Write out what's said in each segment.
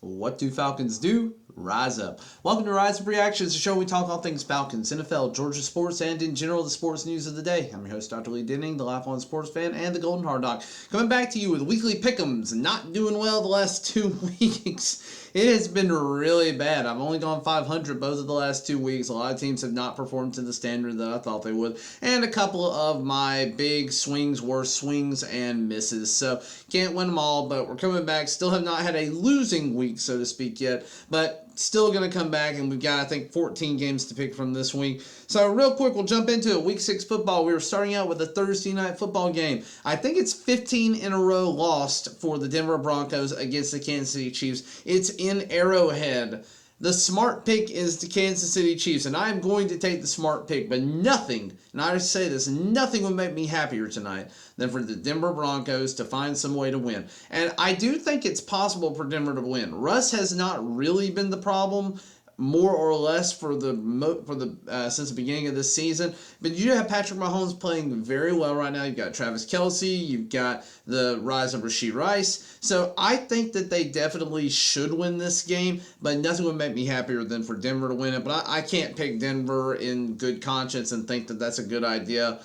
What do Falcons do? Rise up. Welcome to RiseUpRXNs, the show where we talk all things Falcons, NFL, Georgia sports, and in general the sports news of the day. I'm your host, Dr. Lee Denning, the lifelong sports fan and the Golden Hard Dog. Coming back to you with weekly pick'ems. Not doing well the last 2 weeks. It has been really bad. I've only gone 500 both of the last 2 weeks. A lot of teams have not performed to the standard that I thought they would. And a couple of my big swings were swings and misses. So can't win them all, but we're coming back. Still have not had a losing week, so to speak, yet. But still going to come back, and we've got, I think, 14 games to pick from this week. So real quick, we'll jump into it. Week 6 football. We were starting out with a Thursday night football game. I think it's 15 in a row lost for the Denver Broncos against the Kansas City Chiefs. It's in Arrowhead. The smart pick is the Kansas City Chiefs, and I am going to take the smart pick, but nothing, and I say this, nothing would make me happier tonight than for the Denver Broncos to find some way to win. And I do think it's possible for Denver to win. Russ has not really been the problem, more or less, since the beginning of this season. But you have Patrick Mahomes playing very well right now. You've got Travis Kelce. You've got the rise of Rashee Rice. So I think that they definitely should win this game, but nothing would make me happier than for Denver to win it. But I can't pick Denver in good conscience and think that that's a good idea.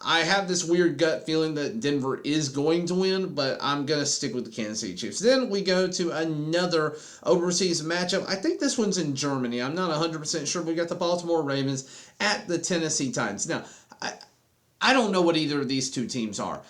I have this weird gut feeling that Denver is going to win, but I'm going to stick with the Kansas City Chiefs. Then we go to another overseas matchup. I think this one's in Germany. I'm not 100% sure. We got the Baltimore Ravens at the Tennessee Titans. Now, I don't know what either of these two teams are.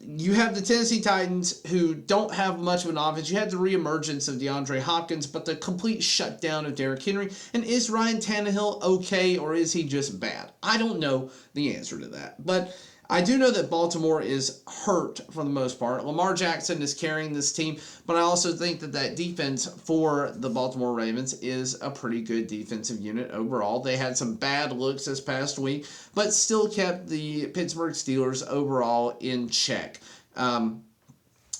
You have the Tennessee Titans, who don't have much of an offense. You had the reemergence of DeAndre Hopkins, but the complete shutdown of Derrick Henry. And is Ryan Tannehill okay, or is he just bad? I don't know the answer to that. But I do know that Baltimore is hurt for the most part. Lamar Jackson is carrying this team, but I also think that defense for the Baltimore Ravens is a pretty good defensive unit overall. They had some bad looks this past week, but still kept the Pittsburgh Steelers overall in check.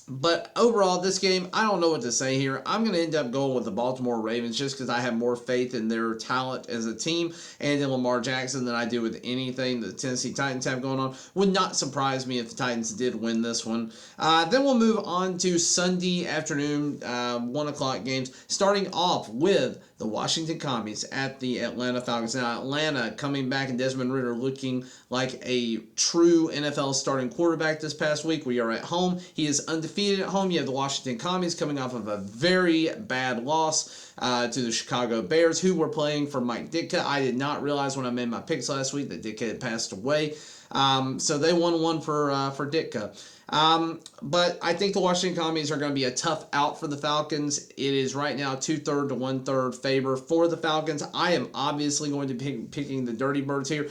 But overall, this game, I don't know what to say here. I'm going to end up going with the Baltimore Ravens just because I have more faith in their talent as a team and in Lamar Jackson than I do with anything the Tennessee Titans have going on. Would not surprise me if the Titans did win this one. Then we'll move on to Sunday afternoon, 1 o'clock games, starting off with the Washington Commies at the Atlanta Falcons. Now, Atlanta coming back, and Desmond Ridder looking like a true NFL starting quarterback this past week. We are at home. He is undefeated at home. You have the Washington Commies coming off of a very bad loss to the Chicago Bears, who were playing for Mike Ditka. I did not realize when I made my picks last week that Ditka had passed away. So they won one for Ditka. But I think the Washington Commies are going to be a tough out for the Falcons. It is right now 2/3 to 1/3 favor for the Falcons. I am obviously going to be picking the Dirty Birds here.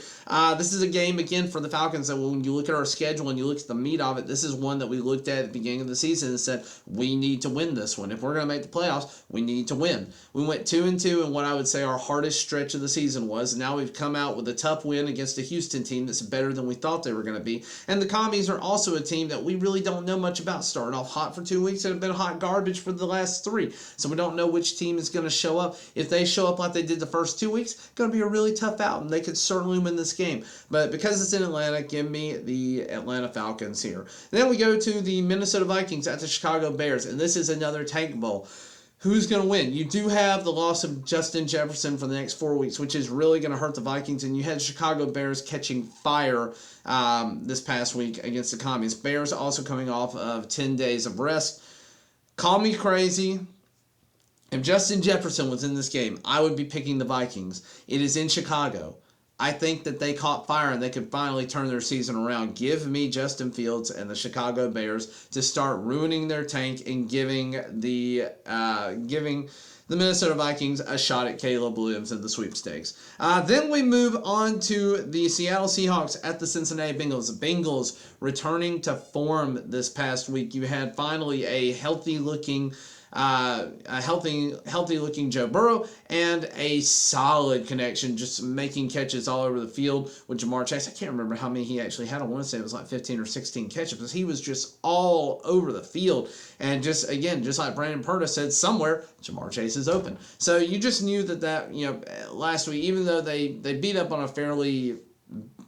This is a game, again, for the Falcons that when you look at our schedule and you look at the meat of it, this is one that we looked at the beginning of the season and said, we need to win this one. If we're going to make the playoffs, we need to win. We went 2-2 in what I would say our hardest stretch of the season was. Now we've come out with a tough win against a Houston team that's better than we thought they were going to be. And the Commies are also a team that we really don't know much about. Started off hot for 2 weeks and have been hot garbage for the last 3. So we don't know which team is going to show up. If they show up like they did the first 2 weeks, it's going to be a really tough out, and they could certainly win this game. But because it's in Atlanta, give me the Atlanta Falcons here. Then we go to the Minnesota Vikings at the Chicago Bears, and this is another tank bowl. Who's going to win? You do have the loss of Justin Jefferson for the next 4 weeks, which is really going to hurt the Vikings. And you had Chicago Bears catching fire this past week against the Commies. Bears also coming off of 10 days of rest. Call me crazy. If Justin Jefferson was in this game, I would be picking the Vikings. It is in Chicago. I think that they caught fire and they could finally turn their season around. Give me Justin Fields and the Chicago Bears to start ruining their tank and giving the Minnesota Vikings a shot at Caleb Williams in the sweepstakes. Then we move on to the Seattle Seahawks at the Cincinnati Bengals. The Bengals returning to form this past week. You had finally a healthy looking Joe Burrow and a solid connection, just making catches all over the field with Jamar Chase. I can't remember how many he actually had. I want to say it was like 15 or 16 catches, because he was just all over the field. And just like Brandon Purda said, somewhere Jamar Chase is open. So you just knew that last week, even though they beat up on a fairly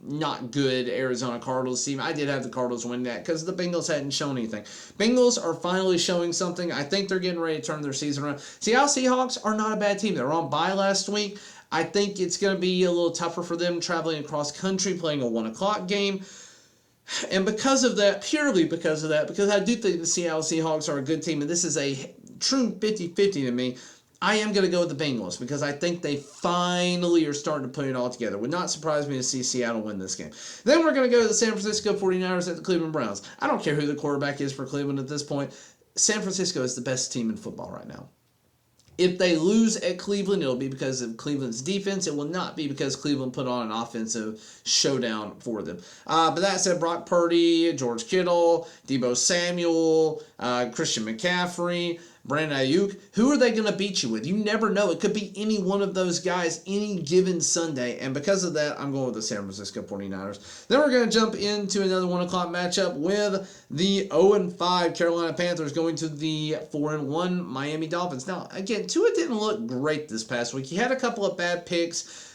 not good Arizona Cardinals team. I did have the Cardinals win that because the Bengals hadn't shown anything. Bengals are finally showing something. I think they're getting ready to turn their season around. Seattle Seahawks are not a bad team. They were on bye last week. I think it's going to be a little tougher for them traveling across country, playing a 1 o'clock game. And because of that, purely because of that, because I do think the Seattle Seahawks are a good team, and this is a true 50-50 to me, I am going to go with the Bengals because I think they finally are starting to put it all together. Would not surprise me to see Seattle win this game. Then we're going to go to the San Francisco 49ers at the Cleveland Browns. I don't care who the quarterback is for Cleveland at this point. San Francisco is the best team in football right now. If they lose at Cleveland, it'll be because of Cleveland's defense. It will not be because Cleveland put on an offensive showdown for them. But that said, Brock Purdy, George Kittle, Deebo Samuel, Christian McCaffrey, Brandon Ayuk, who are they going to beat you with? You never know. It could be any one of those guys any given Sunday. And because of that, I'm going with the San Francisco 49ers. Then we're going to jump into another 1 o'clock matchup with the 0-5 Carolina Panthers going to the 4-1 Miami Dolphins. Now, again, Tua didn't look great this past week. He had a couple of bad picks.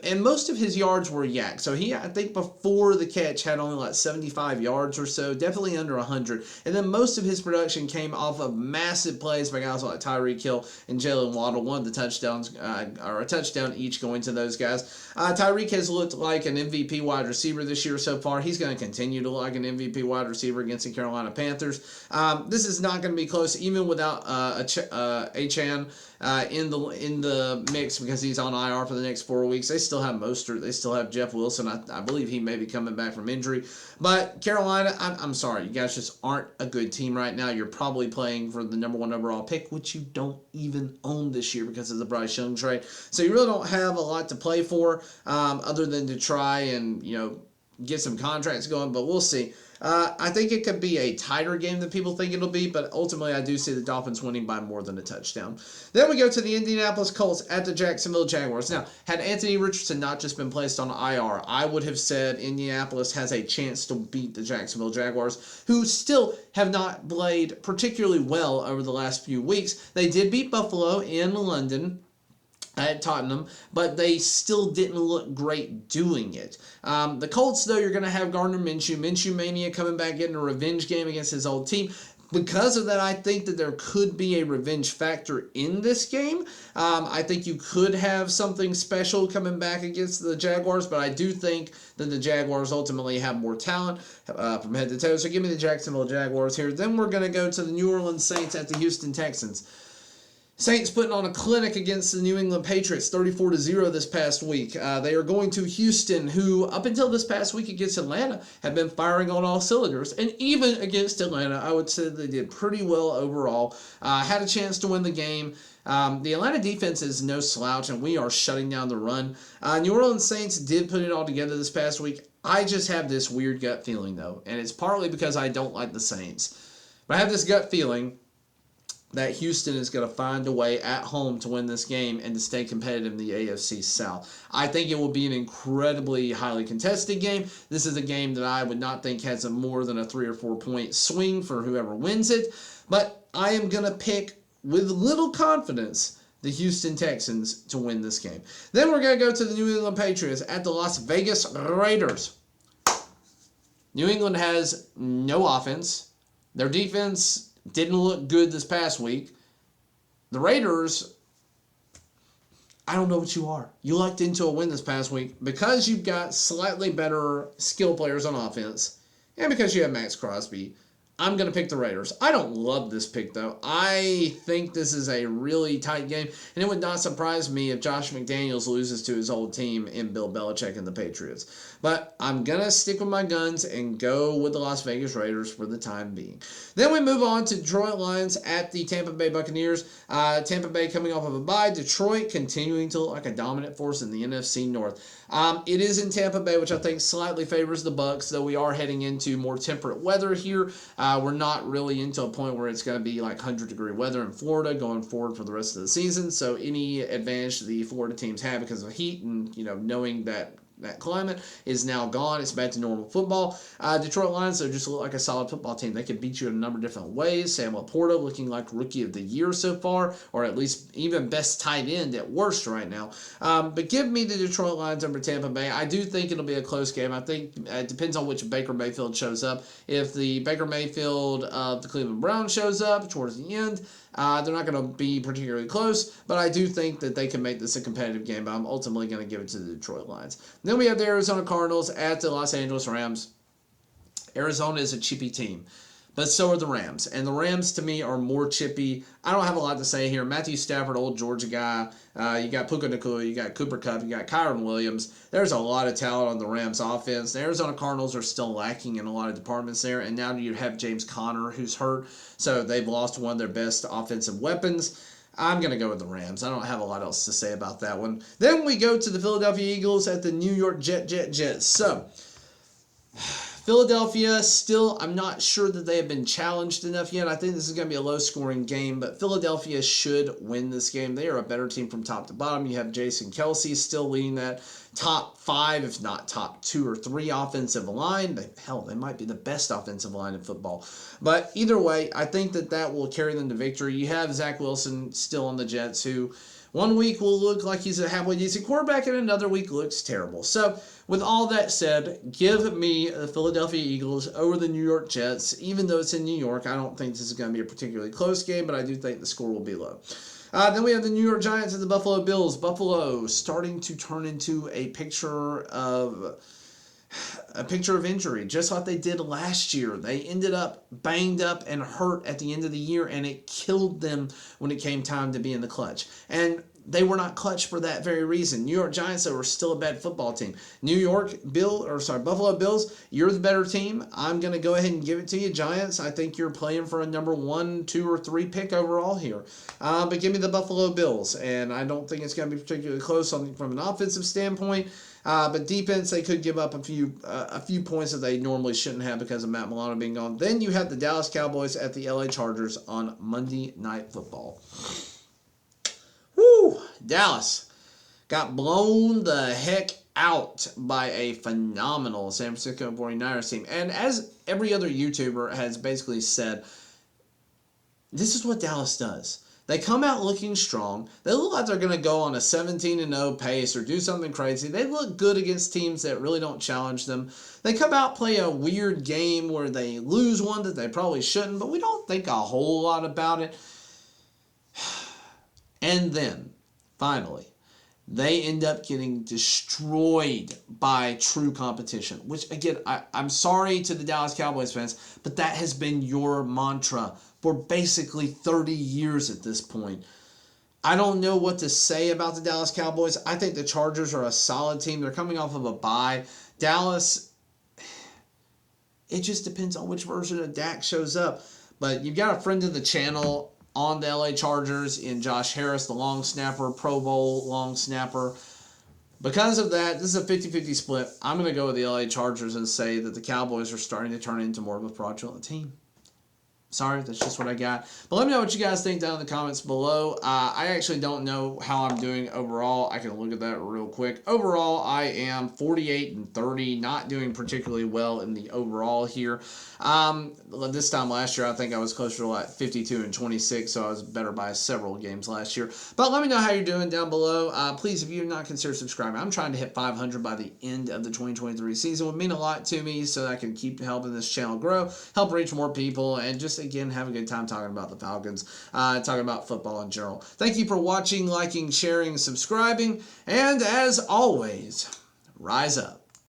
And most of his yards were yak. So he, I think before the catch, had only like 75 yards or so, definitely under 100. And then most of his production came off of massive plays by guys like Tyreek Hill and Jalen Waddle. One of the touchdowns, or a touchdown each going to those guys. Tyreek has looked like an MVP wide receiver this year so far. He's going to continue to look like an MVP wide receiver against the Carolina Panthers. This is not going to be close, even without Achane in the mix because he's on IR for the next 4 weeks. They still have Mostert. They still have Jeff Wilson. I believe he may be coming back from injury. But Carolina, I'm sorry. You guys just aren't a good team right now. You're probably playing for the number 1 overall pick, which you don't even own this year because of the Bryce Young trade. So you really don't have a lot to play for other than to try and, get some contracts going. But we'll see. I think it could be a tighter game than people think it'll be, but ultimately I do see the Dolphins winning by more than a touchdown. Then we go to the Indianapolis Colts at the Jacksonville Jaguars. Now, had Anthony Richardson not just been placed on IR, I would have said Indianapolis has a chance to beat the Jacksonville Jaguars, who still have not played particularly well over the last few weeks. They did beat Buffalo in London at Tottenham, but they still didn't look great doing it. The Colts, though, you're going to have Gardner Minshew. Minshew Mania coming back, getting a revenge game against his old team. Because of that, I think that there could be a revenge factor in this game. I think you could have something special coming back against the Jaguars, but I do think that the Jaguars ultimately have more talent from head to toe. So give me the Jacksonville Jaguars here. Then we're going to go to the New Orleans Saints at the Houston Texans. Saints putting on a clinic against the New England Patriots, 34-0 this past week. They are going to Houston, who up until this past week against Atlanta have been firing on all cylinders. And even against Atlanta, I would say they did pretty well overall. Had a chance to win the game. The Atlanta defense is no slouch, and we are shutting down the run. New Orleans Saints did put it all together this past week. I just have this weird gut feeling, though, and it's partly because I don't like the Saints. But I have this gut feeling that Houston is going to find a way at home to win this game and to stay competitive in the AFC South. I think it will be an incredibly highly contested game. This is a game that I would not think has more than a 3 or 4 point swing for whoever wins it. But I am going to pick, with little confidence, the Houston Texans to win this game. Then we're going to go to the New England Patriots at the Las Vegas Raiders. New England has no offense. Their defense didn't look good this past week. The Raiders, I don't know what you are. You lucked into a win this past week because you've got slightly better skill players on offense and because you have Max Crosby. I'm going to pick the Raiders. I don't love this pick, though. I think this is a really tight game, and it would not surprise me if Josh McDaniels loses to his old team in Bill Belichick and the Patriots. But I'm going to stick with my guns and go with the Las Vegas Raiders for the time being. Then we move on to Detroit Lions at the Tampa Bay Buccaneers. Tampa Bay coming off of a bye. Detroit continuing to look like a dominant force in the NFC North. It is in Tampa Bay, which I think slightly favors the Bucs, though we are heading into more temperate weather here. We're not really into a point where it's going to be like 100-degree weather in Florida going forward for the rest of the season. So any advantage the Florida teams have because of heat and knowing that that climate is now gone. It's back to normal football. Detroit Lions, though, just look like a solid football team. They can beat you in a number of different ways. Sam Laporta looking like Rookie of the Year so far, or at least even best tight end at worst right now. But give me the Detroit Lions over Tampa Bay. I do think it'll be a close game. I think it depends on which Baker Mayfield shows up. If the Baker Mayfield of the Cleveland Browns shows up towards the end, they're not going to be particularly close, but I do think that they can make this a competitive game, but I'm ultimately going to give it to the Detroit Lions. Then we have the Arizona Cardinals at the Los Angeles Rams. Arizona is a chippy team, but so are the Rams. And the Rams, to me, are more chippy. I don't have a lot to say here. Matthew Stafford, old Georgia guy. You got Puka Nacua, you got Cooper Kupp, you got Kyron Williams. There's a lot of talent on the Rams offense. The Arizona Cardinals are still lacking in a lot of departments there. And now you have James Conner, who's hurt. So they've lost one of their best offensive weapons. I'm going to go with the Rams. I don't have a lot else to say about that one. Then we go to the Philadelphia Eagles at the New York Jets. So Philadelphia, still, I'm not sure that they have been challenged enough yet. I think this is going to be a low-scoring game, but Philadelphia should win this game. They are a better team from top to bottom. You have Jason Kelce still leading that top 5, if not top 2 or 3 offensive line. They might be the best offensive line in football. But either way, I think that will carry them to victory. You have Zach Wilson still on the Jets, who one week will look like he's a halfway decent quarterback, and another week looks terrible. So, with all that said, give me the Philadelphia Eagles over the New York Jets. Even though it's in New York, I don't think this is going to be a particularly close game, but I do think the score will be low. Then we have the New York Giants and the Buffalo Bills. Buffalo starting to turn into a picture of injury, just like they did last year. They ended up banged up and hurt at the end of the year, and it killed them when it came time to be in the clutch. And they were not clutch for that very reason. New York Giants, though, were still a bad football team. Buffalo Bills, you're the better team. I'm going to go ahead and give it to you. Giants, I think you're playing for a number 1, 2, or 3 pick overall here. But give me the Buffalo Bills, and I don't think it's going to be particularly close from an offensive standpoint. But defense, they could give up a few points that they normally shouldn't have because of Matt Milano being gone. Then you have the Dallas Cowboys at the LA Chargers on Monday Night Football. Woo! Dallas got blown the heck out by a phenomenal San Francisco 49ers team. And as every other YouTuber has basically said, this is what Dallas does. They come out looking strong. They look like they're going to go on a 17-0 pace or do something crazy. They look good against teams that really don't challenge them. They come out, play a weird game where they lose one that they probably shouldn't, but we don't think a whole lot about it. And then, finally, they end up getting destroyed by true competition, which, again, I'm sorry to the Dallas Cowboys fans, but that has been your mantra for basically 30 years at this point. I don't know what to say about the Dallas Cowboys. I think the Chargers are a solid team. They're coming off of a bye. Dallas, it just depends on which version of Dak shows up. But you've got a friend of the channel on the LA Chargers in Josh Harris, the long snapper, Pro Bowl long snapper. Because of that, this is a 50-50 split. I'm going to go with the LA Chargers and say that the Cowboys are starting to turn into more of a fraudulent team. Sorry, that's just what I got. But let me know what you guys think down in the comments below. I actually don't know how I'm doing overall. I can look at that real quick. Overall, I am 48-30, not doing particularly well in the overall here. This time last year, I think I was closer to like 52-26, so I was better by several games last year. But let me know how you're doing down below. Please, if you've not considered subscribing, I'm trying to hit 500 by the end of the 2023 season. It would mean a lot to me so that I can keep helping this channel grow, help reach more people, and just, again, have a good time talking about the Falcons, talking about football in general. Thank you for watching, liking, sharing, subscribing, and as always, rise up.